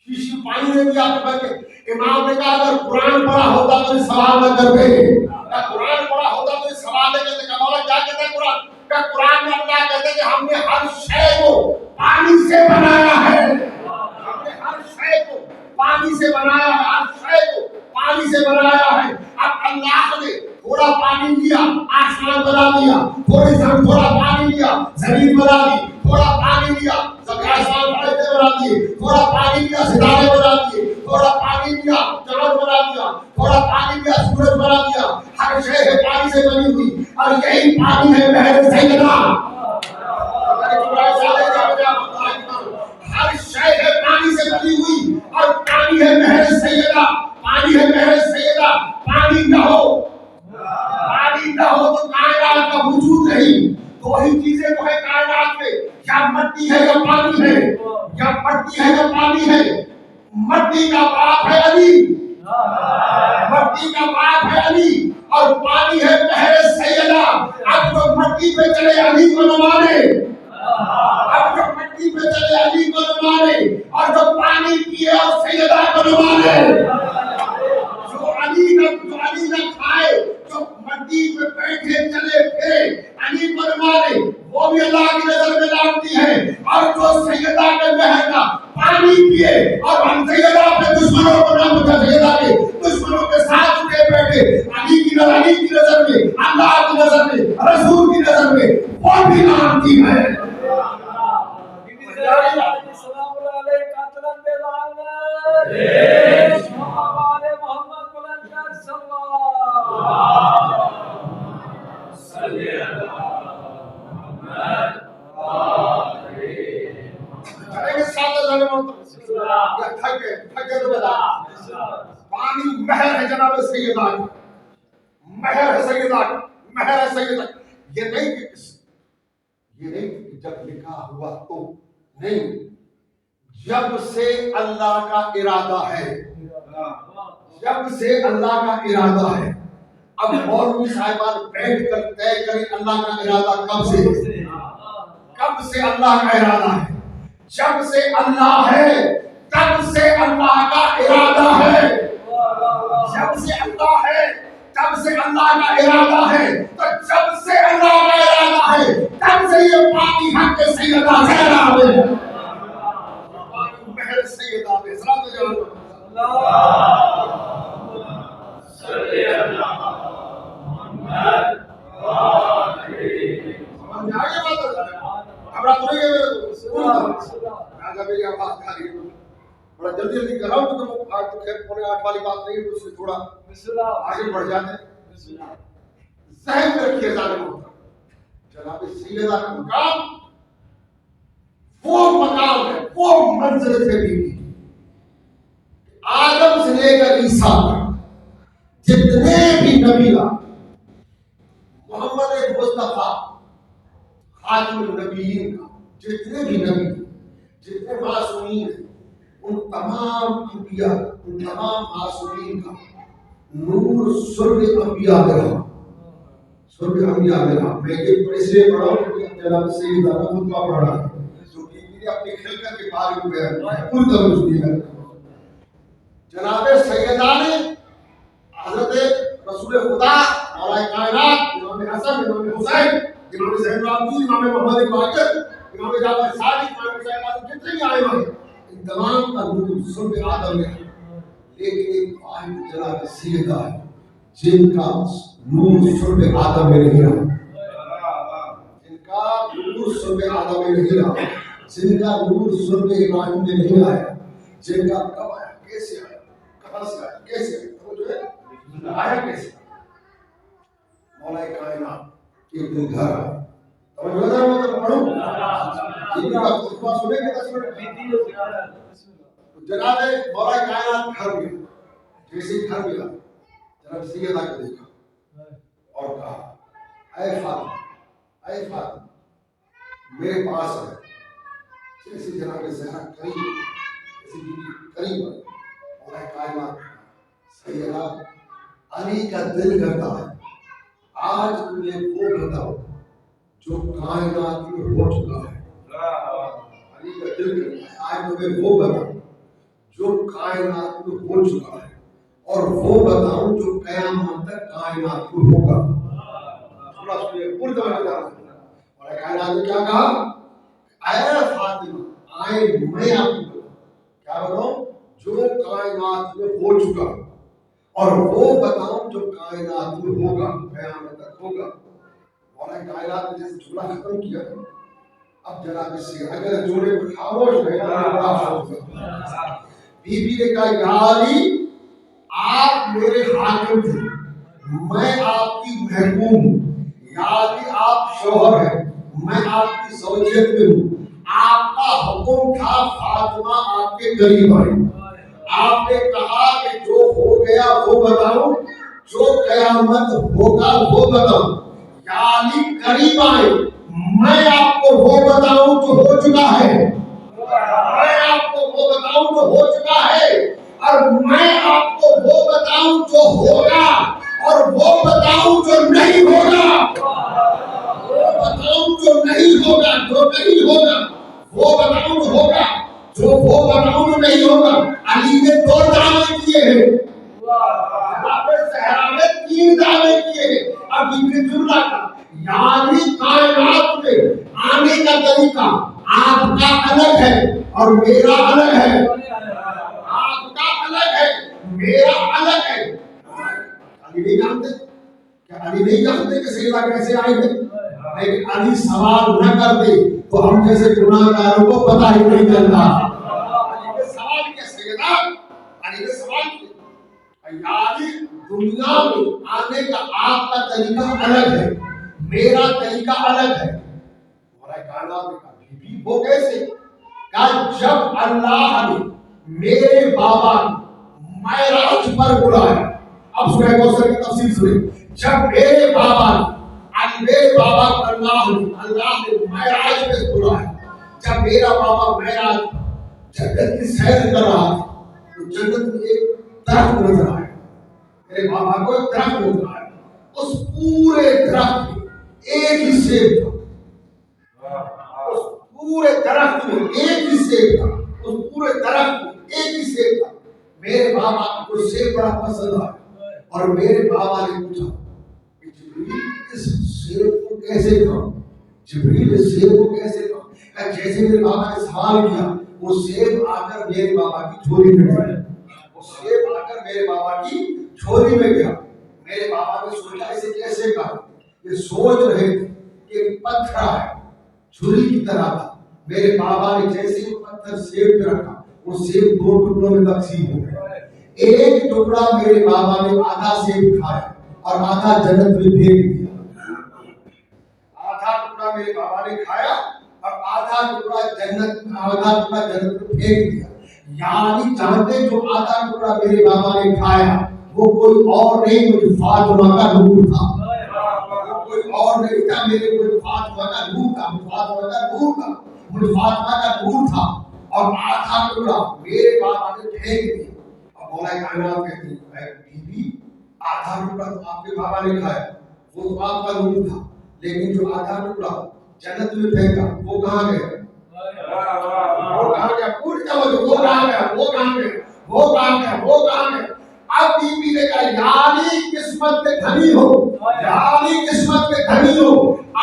شیشی پانی دے دیا آپ نے بھر کے۔ امام نے کہا اگر قرآن پڑھا ہوتا تو سوال نہ کرتے، اگر قرآن پڑھا ہوتا تو سوال نہ کرتے۔ کہ مولا کیا کہتا ہے قرآن؟ کہ قرآن میں اللہ کہتا ہے کہ ہم نے ہر شے کو پانی سے بنایا ہے، ہم نے ہر شے کو پانی سے بنایا ہے، ہر شے کو پانی سے بنایا ہے۔ اب اللہ نے تھوڑا پانی لیا، آسمان بنا دیا، تھوڑا پانی لیا، زمین بنا دی، تھوڑا پانی لیا، آسمان فرشتے بنا دیے، تھوڑا پانی لیا، ستارے بنا دیے، تھوڑا پانی لیا، چاند بنا دیا، تھوڑا پانی لیا، سورج بنا دیا۔ ہر شے ہے پانی سے بنی ہوئی، اور یہی پانی ہے مہر سیدنا۔ ہر شے ہے پانی سے بنی ہوئی، اور پانی ہے مہر سیدہ، پانی ہے مہر سیدہ۔ پانی نہ ہو، پانی نہ ہو تو کائنات کا وجود نہیں۔ دو ہی چیزیں تو ہے کائنات میں، یا مٹی ہے یا پانی ہے، یا مٹی ہے یا پانی ہے۔ مٹی کا باپ ہے علی، مٹی کا باپ ہے علی، اور پانی ہے مہر سیدہ۔ اب جو مٹی پہ چلے علی کو نہ مانے، اب جو مٹی پہ چلے علی کو نہ مانے، اور جو پانی پیے اور سیدہ کو نہ مانے، جو علی نہ کھائے، جو مٹی پہ بیٹھے چلے پھرے علی کو نہ مانے، وہ بھی اللہ کی نظر میں لانتی ہے۔ اور جو سیدہ کے مہر کا پانی پیے اور ہم سیدہ اپنے دشمنوں کو نہ بچا، سیدہ کے دشمنوں کے ساتھ اٹھے بیٹھے، علی کی نظر میں، اللہ کی نظر میں، رسول کی نظر میں وہ بھی لانتی ہے۔ پانی مہر ہے جناب سیدہ، مہر ہے سیدہ، مہر ہے سیدہ۔ یہ نہیں کہ جب نکاح ہوا تو نہیں، جب سے اللہ کا ارادہ ہے، جب سے اللہ کا ارادہ ہے۔ اب مولوی صاحبان بیٹھ کر طے کریں اللہ کا ارادہ کب سے، کب سے اللہ کا ارادہ ہے۔ جب سے اللہ ہے تب سے اللہ کا ارادہ ہے، جب سے اللہ ہے تب سے اللہ کا ارادہ ہے۔ تو جب سے اللہ کا ارادہ ہے تب سے یہ پانی حق سیدہ زہرا ہے، پانی مہر سیدہ ہے۔ صلی اللہ محمد آگے بات ابرا تو نہیں ہے میری آواز آ رہی ہے، بڑا جلدی کر رہا ہوں تو آج تو خیر 7:45 والی بات نہیں ہے، تو اس سے تھوڑا آگے بڑھ جاتے ہیں۔ ذہن میں رکھیے ظالم ہوتا جناب سیدہ کا مقام وہ مقام ہے، وہ منزل سے بھی آدم سے لے کر عیسیٰ جتنے بھی نبی محمد مصطفیٰ خاتم النبیین کا، جتنے بھی نبی، جتنے معصومین ہیں، ان تمام انبیاء، ان تمام معصومین کا نور سرگ انبیاء میں رہا، سرگ انبیاء میں رہا۔ میں یہ اس لیے پڑھا ہوں کہ جناب سیدہ کا خطبہ پڑھا ہے، جو کہ اپنی خلقت کے کے بارے میں بیان کیا ہے، پوری طرح سنیے گا۔ جناب سیدہ نے حضرت رسول خدا مولا کائنات امام حسن، امام حسین، امام زین العابدین، امام محمد باقر، امام جعفر صادق، امام حسین قاسم، جتنے بھی آئے ہیں ان تمام کا نور سب آدم میں ہے، لیکن ایک واحد جناب سیدہ ہے جن کا نور سب آدم میں نہیں رہا، جن کا نور سب آدم میں نہیں رہا، جن کا نور سب ابراہیم میں نہیں آیا، جن کا کب آیا، کیسے آیا، کہاں سے آیا، کیسے آیا، وہ جو ہے آیا کیسے؟ مولا کائنات ایک دن گھر آیا، توجہ نہ ہو تو پڑھوں جن کا خطبہ سنیں گے 10 منٹ جناب مولا کائنات گھر گیا، جیسے گھر گیا جناب سیدہ کو دیکھا اور کہا اے فاطمہ، اے فاطمہ میرے پاس ہے، جیسے جناب زہرا قریب، جیسے بیوی قریب ہے، مولا کائنات سیدہ علی کا دل کرتا ہے آج تمہیں وہ بتاؤ جو کائنات میں ہو چکا ہے، علی کا دل کرتا ہے آج تمہیں وہ بتاؤ جو کائنات میں ہو چکا ہے اور وہ بتاؤں جو قیامت تک کائنات میں ہوگا۔ تھوڑا سنیے پوری طرح سے، اور کائنات نے کیا کہا، اے فاطمہ آئے میں آپ کو بتاؤں، کیا بتاؤں جو کائنات میں ہو چکا اور وہ بتاؤں جو کائنات میں ہوگا، قیامت تک ہوگا۔ مولا کائنات نے جیسے جملہ ختم کیا، اب جناب سے اگر جوڑے پر خاموش رہے بی بی نے کہا یا علی آپ میرے حاکم تھے، میں آپ کی محکوم ہوں، یا علی آپ شوہر ہیں، میں آپ کی زوجیت میں ہوں، آپ کا حکم تھا فاطمہ آپ کے قریب آئے، آپ نے کہا کہ جو ہو گیا وہ بتاؤں، جو قیامت ہوگا وہ بتاؤں، یا علی قریب آئے، میں آپ کو وہ بتاؤں جو ہو چکا ہے، میں آپ کو وہ بتاؤں جو ہو چکا ہے، اور میں آپ کو وہ بتاؤں جو ہوگا، اور وہ بتاؤں جو نہیں ہوگا، وہ بتاؤں جو نہیں ہوگا، جو نہیں ہوگا وہ بتاؤں جو ہوگا، جو وہ بتاؤں جو نہیں ہوگا۔ علی نے 2 دعوے کیے ہیں، جناب زہرا نے 3 دعوے کیے ہیں۔ اب یہ جملہ کا یعنی کائنات میں آنے کا طریقہ آپ کا الگ ہے اور میرا الگ ہے، آپ کا الگ ہے میرا الگ ہے۔ علی نہیں جانتے، کیا علی نہیں جانتے کہ سیدہ کیسے آئے تھے؟ لیکن علی سوال نہ کرتے تو ہم جیسے گناہ گاروں کو پتہ ہی نہیں چلتا۔ علی نے سوال کیا سیدہ، علی نے سوال کیا علی دنیا میں آنے کا آپ کا طریقہ الگ ہے، میرا طریقہ الگ ہے۔ مولا کائنات نے کہا بی بی وہ کیسے؟ کہا جب اللہ نے میرے بابا معراج پر بلایا، اب سورہ کوثر کی تفسیر سنیں، جب میرے بابا کو اللہ نے معراج پہ بلایا، جب میرا بابا معراج جنت کی سیر کر رہا تھا تو جنت میں ایک درخت نظر آیا، میرے بابا کو ایک درخت نظر آیا، اس پورے درخت میں ایک ہی سیب تھا، اس پورے درخت میں ایک ہی سیب تھا، اس پورے درخت میں ایک ہی سیب تھا۔ میرے بابا کو سیب بڑا پسند آیا اور میرے بابا نے پوچھا کہ جبریل اس سیب کو کیسے کھاؤں، جبریل اس سیب کو کیسے کھاؤں؟ جیسے میرے بابا نے سوال کیا وہ سیب آ کر میرے بابا کی جھولی میں گیا، وہ سیب آ کر میرے بابا کی جھولی میں گیا۔ میرے بابا نے سوچا اسے کیسے کہا، یہ سوچ رہے تھے کہ پتھر ہے چھری کی طرح تھا، میرے بابا نے جیسے وہ پتھر سیب پہ رکھا وہ سیب 2 ٹکڑوں میں تقسیم ہو گیا، ایک ٹکڑا میرے بابا نے آدھا سیب کھایا اور آدھا جنت میں پھینک دیا، آدھا ٹکڑا میرے بابا نے کھایا اور آدھا ٹکڑا جنت میں پھینک دیا۔ یعنی جانتے جو آدھا ٹکڑا میرے بابا نے کھایا وہ کوئی اور نہیں مجھے فاطمہ کا نور تھا، وہ کوئی اور نہیں تھا، میرے کوئی فاطمہ کا نور تھا، فاطمہ کا نور تھا، مجھے فاطمہ کا نور تھا، اور آدھا ٹکڑا میرے بابا نے پھینک دیا۔ اب مولا کائنات کہتے ہیں اے بی بی آدھا ٹکڑا تو آپ کے بابا نے کھایا وہ تو آپ کا نور تھا، لیکن جو آدھا ٹکڑا جنت میں پھینکا وہ کہاں گیا؟ وہ کہاں گیا؟ پوری توجہ، وہ کہاں گیا؟ وہ کہاں گیا؟ وہ کہاں گیا؟ وہ کہاں گیا؟ اب بی بی نے کہا یعنی قسمت میں دھنی ہو، یعنی قسمت میں دھنی ہو،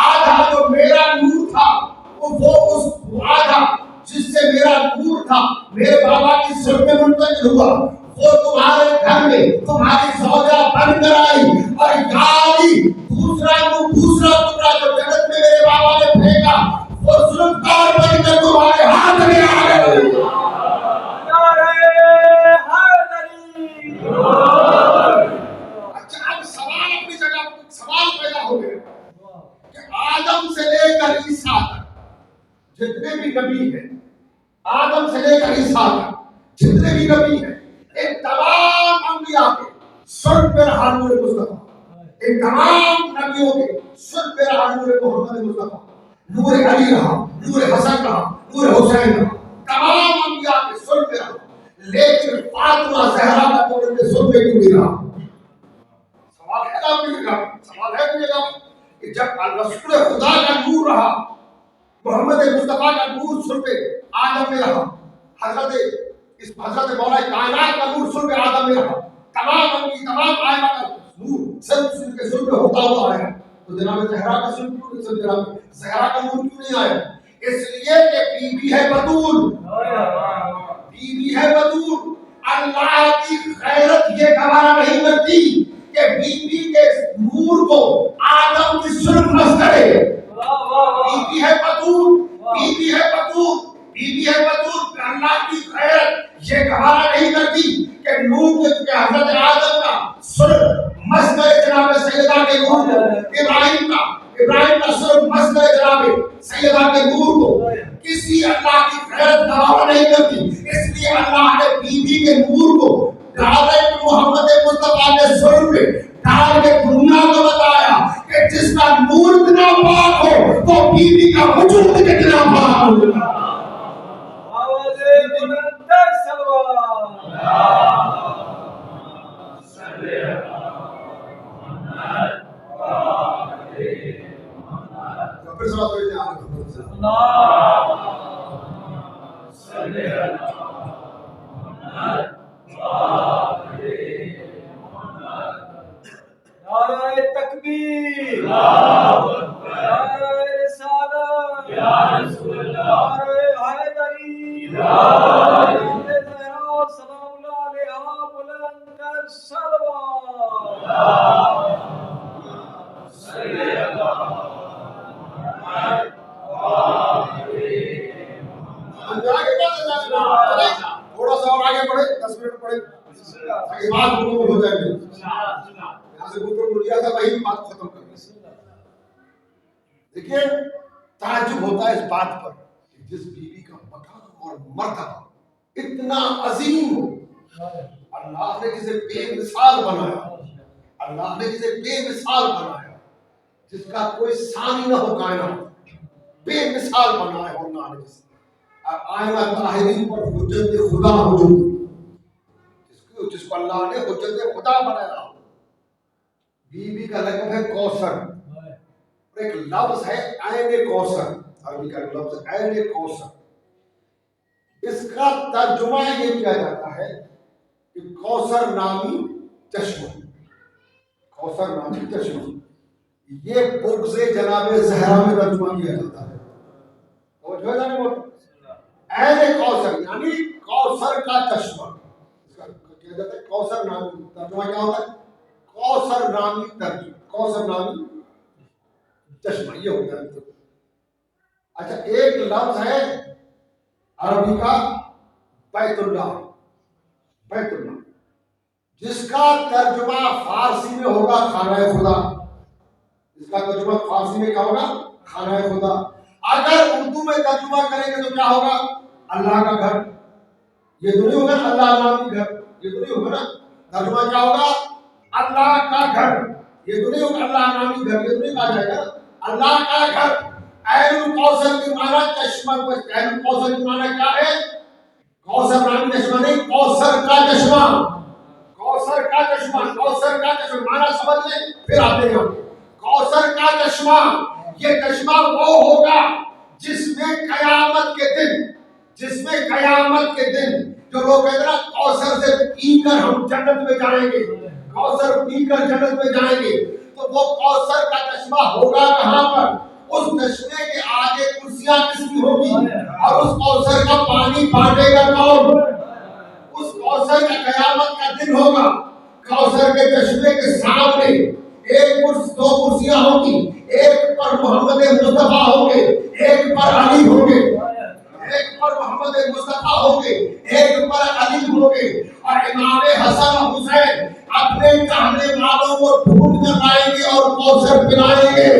آدھا جو میرا نور تھا وہ اس آدھا جس سے میرا نور تھا میرے بابا کی سر میں منتقل ہوا، وہ تمہارے گھر میں تمہاری زوجہ بن کر آئی، اور یعنی دوسرا ٹکڑا جو جنت میں میرے بابا نے پھینکا وہ ذوالفقار بن کر تمہارے ہاتھ میں آ گئی۔ اچھا اب سوال اپنی جگہ سوال پیدا ہو گیا کہ آدم سے لے کر عیسیٰ تک جتنے بھی نبی ہیں، آدم سے لے کر عیسیٰ تک جتنے بھی نبی ہیں، ان تمام انبیاء کے سر پہ رہا نور مصطفیٰ، ان تمام نبیوں کے سر پہ رہا نور محمد مصطفیٰ، نور علی رہا، نور حسن رہا، نور حسین رہا، تمام انبیاء کے سر پہ رہا، لیکن فاطمہ زہرا کا نور ان کے سر پہ کیوں نہیں رہا؟ سوال ہے نا اپنی جگہ، سوال ہے اپنی جگہ کہ جب رسول خدا کا نور رہا، محمد مصطفیٰ کا نور سر پہ آدم میں رہا، حضرت مولا کائنات کا نور سر پہ آدم میں رہا، تمام آئمہ کا نور صرف ان کے سر پہ ہوتا ہوا آیا، تو جناب زہرا کا سر کیوں نہیں، جناب زہرا کا نور کیوں نہیں آیا؟ اس لیے کہ بی بی ہے بتول، بی بی ہے بتول، اللہ کی غیرت یہ گوارا نہیں کرتی کہ بی بی کے نور کو آدم کی سرخ مس کرے۔ بی بی ہے بتول، بی بی ہے بتول، بی بی ہے بتول، اللہ کی غیرت یہ گوارا نہیں کرتی کہ نور کے حضرت آدم کا سرخ مس کرے جناب سیدہ کے نور کو، ابراہیم کا سرخ مس کرے جناب سیدہ کے نور کو، کسی اللہ کی غیرت گوارا نہیں کرتی، اس لیے اللہ نے بی بی کے نور کو ڈائریکٹ محمد مصطفیٰ کے سر پہ ڈال کے دنیا کو بتایا کہ جس کا نور اتنا پاک ہو تو بی بی کا وجود کتنا پاک ہوگا۔ نعرہ تکبیر، نعرہ رسالت، نعرہ حیدری، نعرہ زہرا سلام اللہ علیہا، بلند کر صلوات۔ تھوڑا سا اور آگے بڑھے، 10 منٹ پڑھے تاکہ بات مکمل ہو جائے گی۔ یہاں سے گفتگو لیا تھا وہی بات ختم کر دی۔ دیکھیے تعجب ہوتا ہے اس بات پر کہ جس بیوی کا مقام اور مرتبہ اتنا عظیم ہو، اللہ نے جسے بے مثال بنایا، اللہ نے جسے بے مثال بنایا، جس کا کوئی ثانی نہ ہو کائنات، بے مثال بنایا ہو اللہ نے جسے، آئمہ طاہرین پر حجت خدا موجود، جس کو اللہ نے حجت خدا بنایا۔ بی بی کا لقب ہے کوثر، ایک لفظ ہے عین کوثر، عربی کا لفظ عین کوثر، اس کا ترجمہ یہ کیا جاتا ہے کہ کوثر نامی چشمہ، کوثر نامی چشمہ، یہ بغض جناب زہرا میں ترجمہ کیا جاتا ہے۔ اور جو ہے نا عین کوثر یعنی کوثر کا چشمہ، اس کا کیا جاتا ہے کوثر نامی ترجمہ کیا ہوتا ہے؟ کوثر نامی ترجمہ، کوثر نامی چشمہ یہ ہوتا ہے۔ اچھا ایک لفظ ہے عربی کا بیت اللہ، بیت اللہ، جس کا ترجمہ فارسی میں ہوگا خانہ خدا، اس کا ترجمہ فارسی میں کیا ہوگا؟ خانہ خدا۔ اگر اردو میں ترجمہ کریں گے تو کیا ہوگا؟ اللہ کا گھر، یہ تو نہیں ہوگا اللہ نامی گھر، یہ تو نہیں ہوگا نا، ترجمہ کیا ہوگا؟ اللہ کا گھر، یہ تو نہیں ہوگا اللہ نامی گھر، یہ تو نہیں کہا جائے گا اللہ کا گھر۔ عین کوثر کی معنی چشمہ، عین کوثر کی معنی کیا ہے؟ کوثر نامی چشمہ نہیں، کوثر کا چشمہ، کوثر کا چشمہ، کوثر کا چشمہ معنی سمجھ لیں پھر آتے ہیں۔ کوثر کا چشمہ، یہ چشمہ وہ ہوگا جس میں قیامت کے دن جو لوگ کہتے ہیں نا کوثر سے پی کر ہم جنت میں جائیں گے، کوثر پی کر جنت میں جائیں گے، تو وہ کوثر کا چشمہ ہوگا کہاں پر؟ اس چشمے کے آگے کرسیاں کس کی ہوگی، اور اس کوثر کا پانی بانٹے گا کون؟ اس کوثر کا قیامت کا دن ہوگا، کوثر کے چشمے کے سامنے دو کرسیاں ہوں گی، ایک پر محمد مصطفیٰ ہوں گے، ایک پر علی ہوں گے، ایک پر محمد مصطفیٰ ہوں گے، ایک پر علی ہوں گے، اور امام حسن اور حسین اپنے چاہنے والوں کو ڈھونڈ کر لائیں گے اور کوثر پلائیں گے،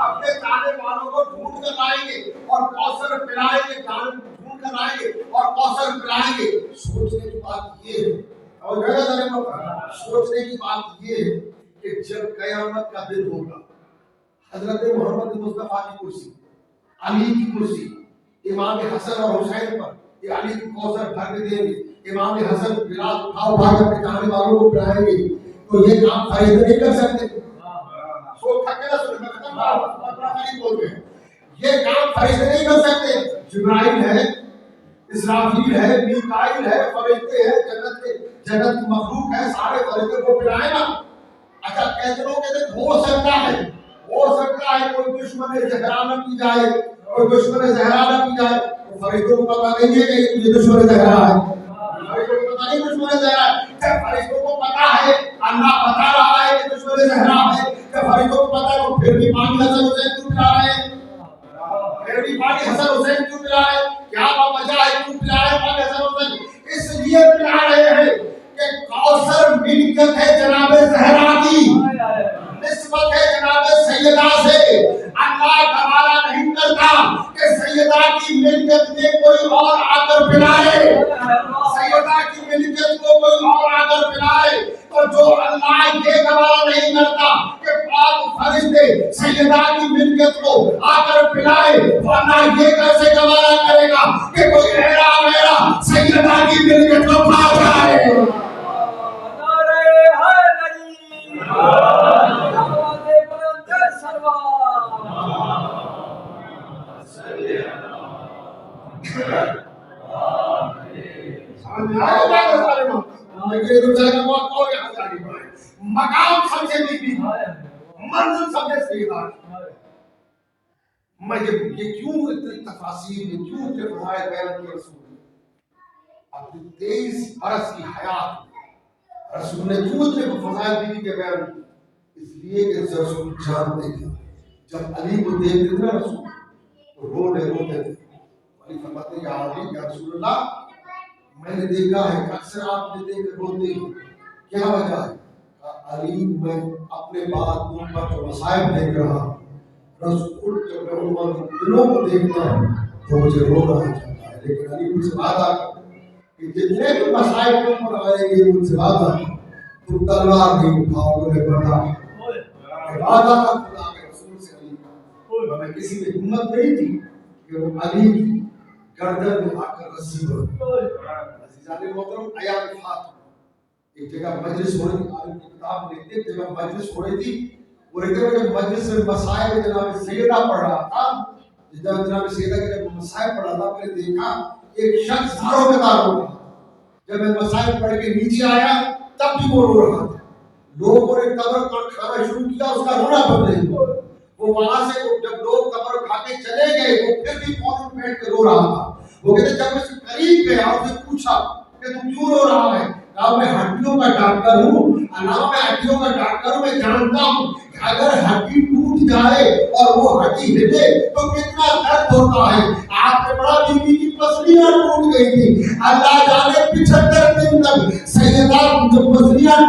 اپنے چاہنے والوں کو ڈھونڈ کر لائیں گے اور کوثر پلائیں گے، ڈھونڈ کر لائیں گے اور کوثر پلائیں گے۔ سوچنے کی بات یہ ہے، اور سوچنے کی بات یہ ہے کہ جب قیامت کا دن ہوگا، حضرت محمد مصطفیٰ کی کرسی، علی کی کرسی، امام حسن اور حسین پر یہ علی کی کوثر بھر کے دیں گے، امام حسن گلاس اٹھا کے اپنے چاہنے والوں کو پلائیں گے، تو یہ کام فرشتے نہیں کر سکتے؟ یہ کام فرشتے نہیں کر سکتے؟ جبرائیل ہے، اسرافیل ہے، میکائیل ہے، فرشتے ہیں، جنت کی مخلوق ہے، سارے فرشتے کو پلائیں گا۔ اچھا کہتے ہو سکتا ہے کوئی دشمن زہرا نہ کی جائے، کوئی دشمن زہرا نہ کی جائے، تو فرشتوں کو پتا نہیں ہے کہ یہ دشمن زہرا ہے، فرشتوں کو پتا نہیں دشمن زہرا ہے، جب فرشتوں کو پتا ہے، اللہ بتا رہا ہے کہ دشمن زہرا ہے، جب فرشتوں کو پتا ہے تو پھر بھی پانی حسن حسین کیوں پلا رہے ہیں؟ پھر بھی پانی حسن حسین کیوں پلا رہے ہیں؟ کیا وجہ ہے کیوں پلا رہے ہیں پانی حسن حسین؟ اس لیے پلا رہے ہیں کہ کوثر ملکت ہے جناب زہرا کی، نسبت ہے جناب سیدہ سے۔ اللہ گوارا نہیں کرتا کہ سیدہ کی ملکت میں کوئی اور آ کر پلائے، سیدہ کی ملکت کو کوئی اور آ کر پلائے، تو جو اللہ یہ گوارا نہیں کرتا کہ پاک فرشتے سیدہ کی ملکت کو آ کر پلائے، تو اللہ یہ کیسے گوارا کرے گا کہ کوئی ایرا میرا سیدہ کی ملکت کو پا جائے؟ مقام سمجھے بی منزل سمجھے سیدہ۔ میں یہ کیوں اتنی تفاصیل میں کیوں اتنے فضائل بیان کیا رسول نے؟ اپنی 23 برس کی حیات رسول نے کیوں اتنے فضائل بیوی کے بیان کی؟ اس لیے کہ رسول جانتے تھے جب علی کو دیکھتے تھے رسول تو روتے تھے، علی فرماتے ہیں یا علی یا رسول اللہ میں نے دیکھا ہے کہ اکثر آپ نے دیکھ روتے ہیں، کیا وجہ ہے؟ علی میں اپنے بعد ان پر جو مصائب دیکھ رہا رسول جب میں ان دلوں کو دیکھتا ہوں تو مجھے رونا آ جاتا ہے، لیکن علی مجھ سے وعدہ کہ جتنے بھی مصائب تم پر آئیں گے مجھ سے وعدہ تم تلوار نہیں اٹھاؤ گے، وعدہ خدا کے رسول سے علی کا، میں کسی میں ہمت نہیں تھی کہ وہ علی کی گردن میں آ کر رسی بڑھ۔ عزیزان محترم ایام فاتح ایک جگہ مجلس ہو رہی تھی، عالم کی کتاب لکھتے ایک جگہ مجلس ہو رہی تھی، اور ایک جگہ جب مجلس میں مسائل جناب سیدہ پڑھ رہا تھا، جناب سیدہ کے جب مسائل پڑھ رہا تھا میں نے دیکھا ایک شخص داروں میں دار ہو گیا۔ جب میں مسائل پڑھ کے نیچے آیا تب بھی وہ رو رہا تھا، لوگوں نے قبر پر کھانا شروع کیا، اس کا رونا بند نہیں ہوا۔ وہ وہاں سے جب لوگ قبر کھا کے چلے گئے وہ پھر بھی فوراً بیٹھ کے رو رہا تھا۔ وہ کہتے جب میں قریب گیا اور سے پوچھا کہ تم کیوں رو رہا ہے؟ کہا میں ہڈیوں کا ڈاکٹر ہوں، اللہ میں ہڈیوں کا ڈاکٹر ہوں، میں جانتا ہوں کہ اگر ہڈی ٹوٹ جائے اور وہ ہڈی ہلے تو کتنا درد ہوتا ہے۔ آپ نے بڑا بیوی کی پسلیاں ٹوٹ گئی تھی، اللہ جانے 75 دن تک سیدہ جب پسلیاں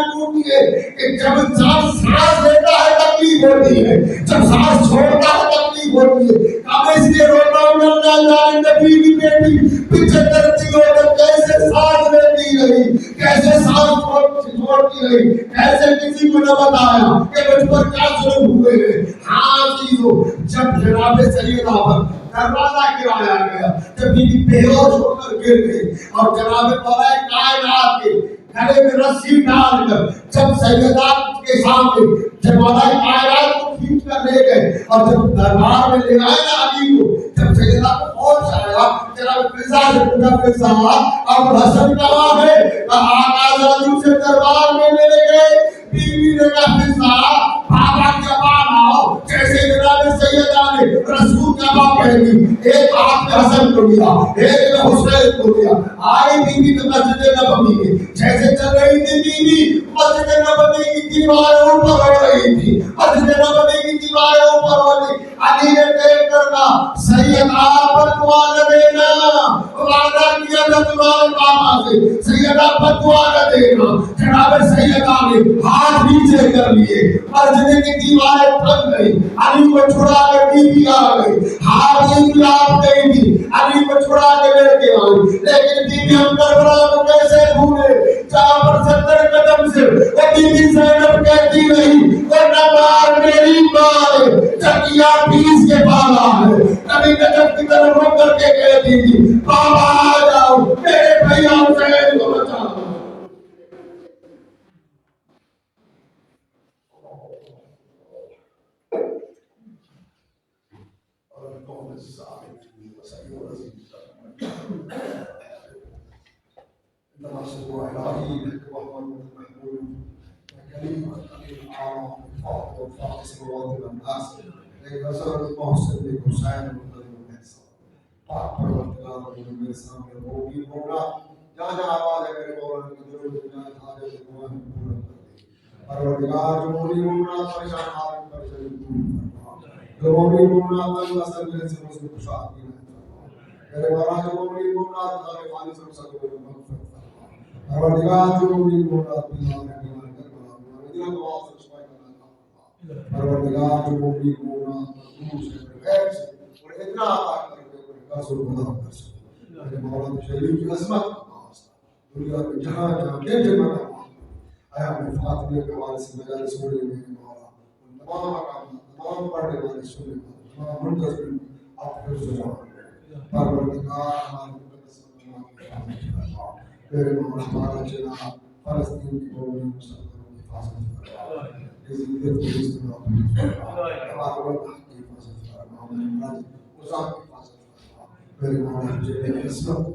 ٹوٹ گئے کہ جب انسان سانس لیتا ہے تکلیف ہوتی ہے، جب سانس چھوڑتا ہے تکلیف ہوتی ہے۔ اب اس لیے روتا ہوں اللہ جانے نبی کی بیٹی 75 دنوں تک کیسے سانس لیتی رہی، کیسے سانس چھوڑتی رہی، کیسے کسی کو نہ بتایا کہ مجھ پر کیا ظلم ہوئے ہیں۔ ہاں عزیزو جب جناب سیدہ پر دروازہ گرایا گیا، جب یہ بے ہوش ہو کر گر گئی اور جناب مولا کائنات کے گلے میں رسی ڈال کر جب سیدہ کے سامنے جب مولا کائنات کو کھینچ کر لے گئے اور جب دربار میں لے آئے نا علی کو, جب سیدنا کو ہوش آیا, جناب فضا سے پوچھا فضا اب حسن کہاں ہے؟ آقا ذرا سے دربار میں لے گئے. بیوی نے کہا فضا بابا کیا بانا جیسے جناب سیدہ نے رسول کا باپ کہہ دی, ایک ہاتھ میں حسن کو لیا ایک میں حسین کو لیا. آئی بیوی تو مسجد نبوی میں جیسے چل رہی تھی بیوی, مسجد نبوی کی دیواریں اوپر ہو رہی تھی, مسجد نبوی کی دیواریں اوپر ہو رہی. علی نے دیکھ کر کہا سیدہ فتوا نہ دینا, وعدہ کیا تھا تمہارے بابا سے سیدہ فتوا نہ دینا. جناب سیدہ نے ہاتھ نیچے کر لیے, مسجد کی دیواریں تھم گئی. علی کو چھڑا کے بیوی آ گئی, ہاتھ بھی آپ گئی تھی, علی کو چھڑا کے لے کے آئی. لیکن بیوی ہم کربلا کو کیسے بھولے جہاں پر 70 قدم سے وہ بیوی زینب کہتی رہی ورنہ مار میری ماں چکیا پیس کے پالا ہے. کبھی نجف کی طرف رو کر کے کہتی تھی بابا آ جاؤ میرے بھیا حسین کو بچاؤ. دنیا میں جہاں جہاں جن جن مقامات آیا میں فاطمہ کے حوالے سے مجالس ہونے میں مولا ان تمام مقامات تمام پڑھنے والے سننے والے تمام منتظرین آپ حفظ و جوان پروردگار ہمارے مقدس مقامات کی حفاظت فرما. میرے مولا ہمارا جناب فلسطین کی قومی مسلمانوں کی حفاظت فرما, یزیدیت کو اجتناب فرما, ہمارے وطن کی حفاظت فرما, ہمارے مذہب کی حفاظت فرما. میرے مولا جنہیں عصمت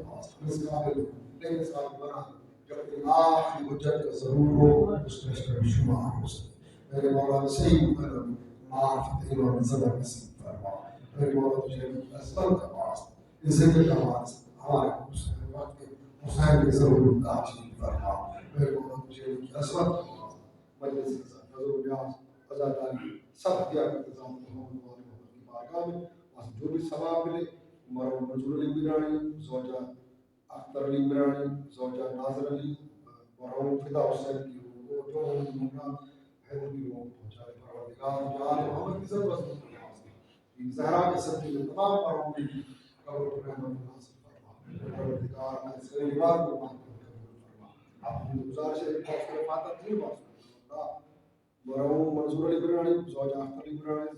اس قابل لیکن اس کا بنا جب آخری حجت کا ضرور ہو اس میں اس کا شمار ہو سکے. میرے مولا صحیح علم معرفت علم و زبر نصیب فرما. میرے مولا تجھے اسبل کا واسطہ اس ذکر کا واسطہ ہمارے حسین وقت کے حسین کے ضرور عطا فرما. میرے مولا تجھے اسبل کا واسطہ مجلس کے ساتھ نظر و نیاز عزاداری سب دیا انتظام محمد والے کی بارگاہ میں واسطہ جو بھی ثواب ملے مرحوم منظور علی بیرانی زوجہ اختر علی برانی زوجہ ناظر علی مرحوم فدا حسین کی روح کو جو ممکن حیدر کی روح پہنچائے. پروردگار جان محمد کی ضرورت کی زہرا کے صدقے میں تمام مرحوم کی قبر پر رحمت نازل فرما. پروردگار نے اس عبادت کو مان کر قبول فرما. آپ کی گزارش ہے کہ اس فاتح تین بار مرحوم منظور علی برانی زوجہ اختر علی برانی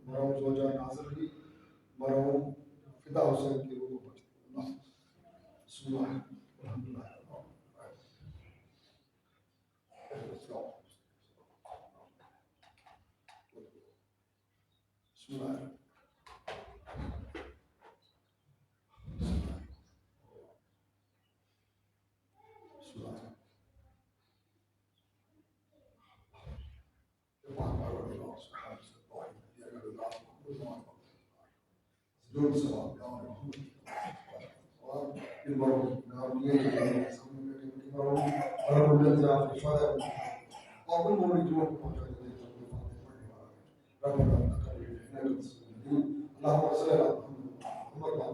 مرحوم زوجہ ناظر علی مرحوم فدا حسین کی روح کو پہنچائے. بسم الله الحمد لله بسم الله اللهم صل على محمد